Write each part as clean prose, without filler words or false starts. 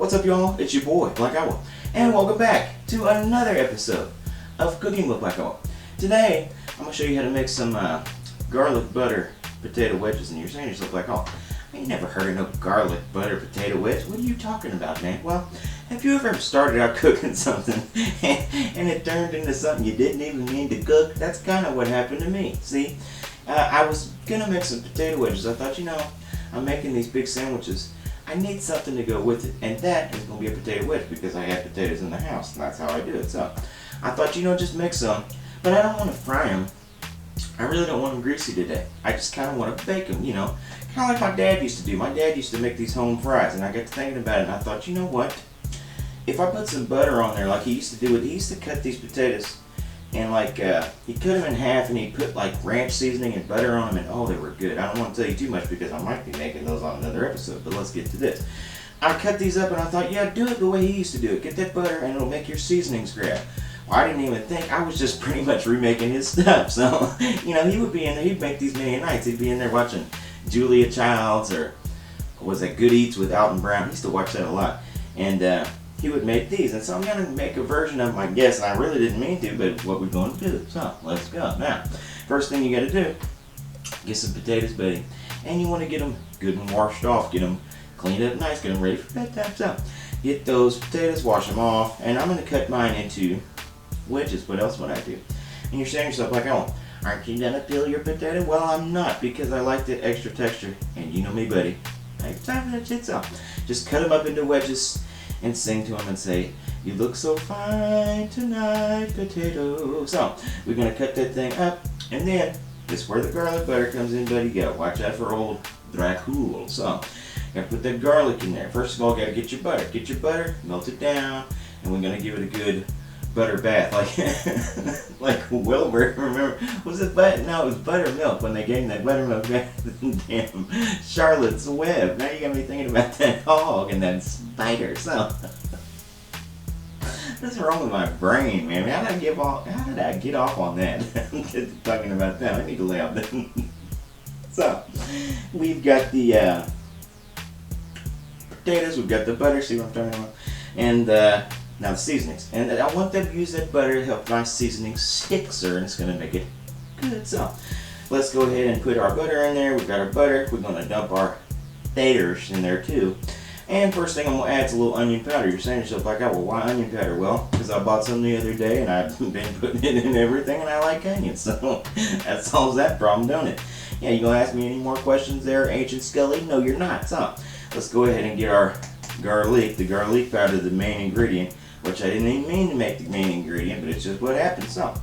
What's up, y'all? It's your boy, Black Owl, and welcome back to another episode of Cooking with Black Owl. Today, I'm going to show you how to make some garlic butter potato wedges, and you're saying to yourself, like, oh, I ain't never heard of no garlic butter potato wedge. What are you talking about, man? Well, have you ever started out cooking something and it turned into something you didn't even mean to cook? That's kind of what happened to me. See, I was going to make some potato wedges. I thought, I'm making these big sandwiches. I need something to go with it, and that is going to be a potato wedge because I have potatoes in the house, and that's how I do it. So I thought, just make some, but I don't want to fry them. I really don't want them greasy today. I just kind of want to bake them, kind of like my dad used to do. My dad used to make these home fries, and I got to thinking about it, and I thought, you know what? If I put some butter on there like he used to do it, he used to cut these potatoes, and he'd cut them in half, and he'd put like ranch seasoning and butter on them, and oh, they were good. I don't want to tell you too much because I might be making those on another episode, but let's get to this. I cut these up, and I thought, yeah, do it the way he used to do it. Get that butter, and it'll make your seasonings grab. Well, I didn't even think. I was just pretty much remaking his stuff. So, he would be in there. He'd make these many nights. He'd be in there watching Julia Childs, or was that Good Eats with Alton Brown? He used to watch that a lot. And he would make these. And so I'm going to make a version of them, I guess. And I really didn't mean to, but what we're going to do. So, let's go. Now, first thing you got to do, get some potatoes, buddy. And you want to get them good and washed off. Get them cleaned up nice. Get them ready for bedtime. So, get those potatoes, wash them off. And I'm going to cut mine into wedges. What else would I do? And you're saying to yourself, like, oh, aren't you gonna peel your potato? Well, I'm not, because I like that extra texture. And you know me, buddy, I ain't time for that shit. So just cut them up into wedges and sing to them and say, you look so fine tonight, potato. So we're gonna cut that thing up, and then this is where the garlic butter comes in, buddy. You gotta watch out for old Dracul. So gotta put that garlic in there. First of all, gotta get your butter. Get your butter, melt it down, and we're gonna give it a good butter bath, like Wilbur. Remember, was it butter? No, it was buttermilk when they gave him that buttermilk bath. Damn, Charlotte's Web. Now you got me thinking about that hog and that spider. So what's wrong with my brain, man? How did I get off on that? Talking about that. I need to lay out that. So we've got the potatoes. We've got the butter. See what I'm talking about? And now the seasonings, and I want them to use that butter to help my seasoning stick, sir, and it's going to make it good. So let's go ahead and put our butter in there. We've got our butter. We're going to dump our taters in there too. And first thing I'm going to add is a little onion powder. You're saying to yourself, like, oh, well, why onion powder? Well, because I bought some the other day, and I've been putting it in everything, and I like onions. So that solves that problem, don't it? Yeah, you going to ask me any more questions there, Ancient Scully? No, you're not. So let's go ahead and get our garlic, the garlic powder, the main ingredient, which I didn't even mean to make the main ingredient, but it's just what happens. So,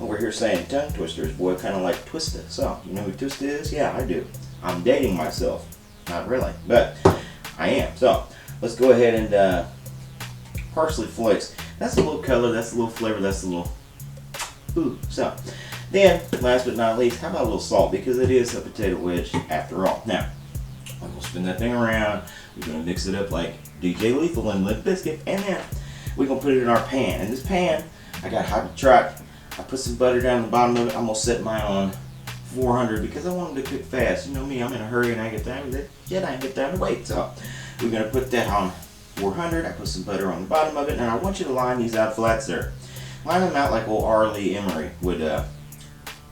over here saying tongue twisters, boy, kind of like Twista. So, you know who Twista is? Yeah, I do. I'm dating myself. Not really, but I am. So, let's go ahead and parsley flakes. That's a little color, that's a little flavor, that's a little ooh. So, then, last but not least, how about a little salt? Because it is a potato wedge after all. Now, I'm going to spin that thing around. We're going to mix it up like DJ Lethal and Limp Bizkit, and then we're going to put it in our pan. In this pan, I got hot truck. I put some butter down the bottom of it. I'm going to set mine on 400 because I want them to cook fast. You know me, I'm in a hurry and I get time to get time to wait. So we're going to put that on 400. I put some butter on the bottom of it, and I want you to line these out flat, sir. Line them out like old Arlie Emery would,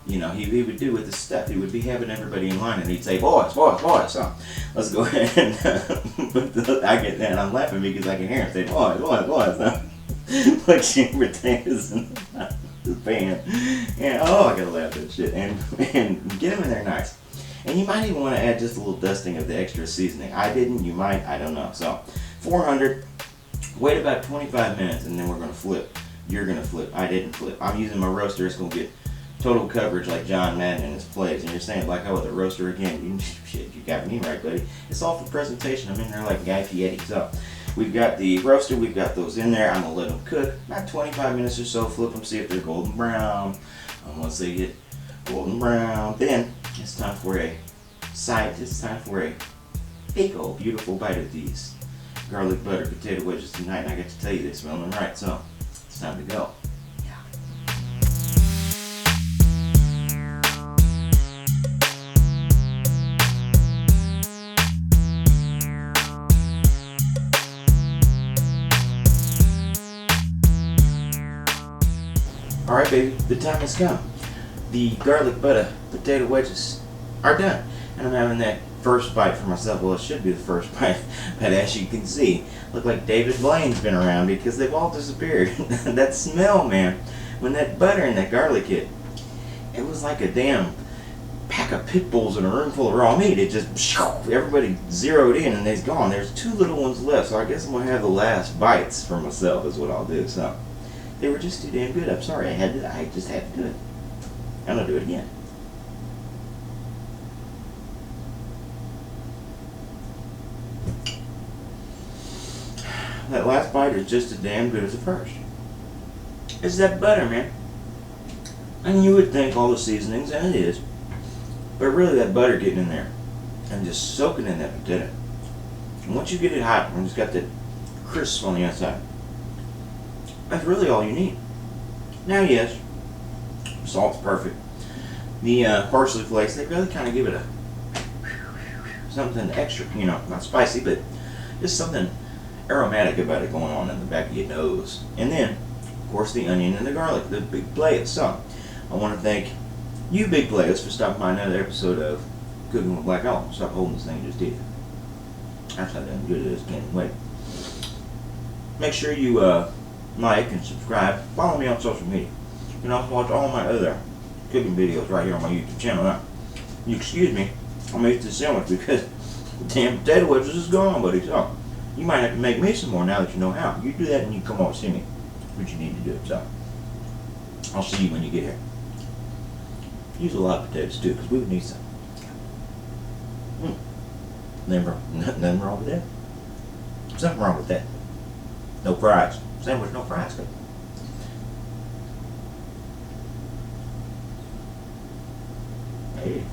he would do with this stuff. He would be having everybody in line, and he'd say, boys, boys, boys. So let's go ahead and I get that, and I'm laughing because I can hear him say, boys, boys, boys. So put your potatoes in the pan. And, oh, I gotta laugh at that shit. And get them in there nice. And you might even want to add just a little dusting of the extra seasoning. I didn't, you might, I don't know. So 400, wait about 25 minutes, and then we're going to flip. You're going to flip. I didn't flip. I'm using my roaster. It's going to get total coverage like John Madden in his plays. And you're saying, like, oh, with a roaster again. Shit, you got me right, buddy. It's all for presentation. I'm in there like Guy Fieri. So we've got the roaster. We've got those in there. I'm going to let them cook about 25 minutes or so. Flip them, see if they're golden brown. And once they get golden brown, then it's time for a big old beautiful bite of these garlic butter potato wedges tonight. And I got to tell you, they smell them right. So it's time to go. Alright, baby, the time has come. The garlic butter potato wedges are done. And I'm having that first bite for myself. Well, it should be the first bite, but as you can see, look like David Blaine's been around because they've all disappeared. That smell, man, when that butter and that garlic hit, it was like a damn pack of pit bulls in a room full of raw meat. It just, everybody zeroed in and they's gone. There's 2 little ones left, so I guess I'm going to have the last bites for myself is what I'll do. So, they were just too damn good. I'm sorry, I just had to do it. I'm going to do it again. That last bite is just as damn good as the first. It's that butter, man. And you would think all the seasonings, and it is, but really that butter getting in there and just soaking in that potato. And once you get it hot and it's got that crisp on the outside, that's really all you need. Now, yes, salt's perfect. The parsley flakes, they really kind of give it a something extra, you know, not spicy, but just something aromatic about it going on in the back of your nose. And then, of course, the onion and the garlic, the big players. So, I want to thank you, big players, for stopping by another episode of Cooking with Black Olive. Stop holding this thing, just did. That's how damn good it is. Can't wait. Make sure you like and subscribe. Follow me on social media. You can also watch all my other cooking videos right here on my YouTube channel. Now, you excuse me, I'm gonna eat this sandwich because the damn potato wedges is gone, buddy. So, you might have to make me some more now that you know how. You do that and you come over and see me. What you need to do. So, I'll see you when you get here. Use a lot of potatoes too, because we would need some. Nothing wrong with that. Something wrong with that. No fries. Sandwich, no fries. Good. Hey.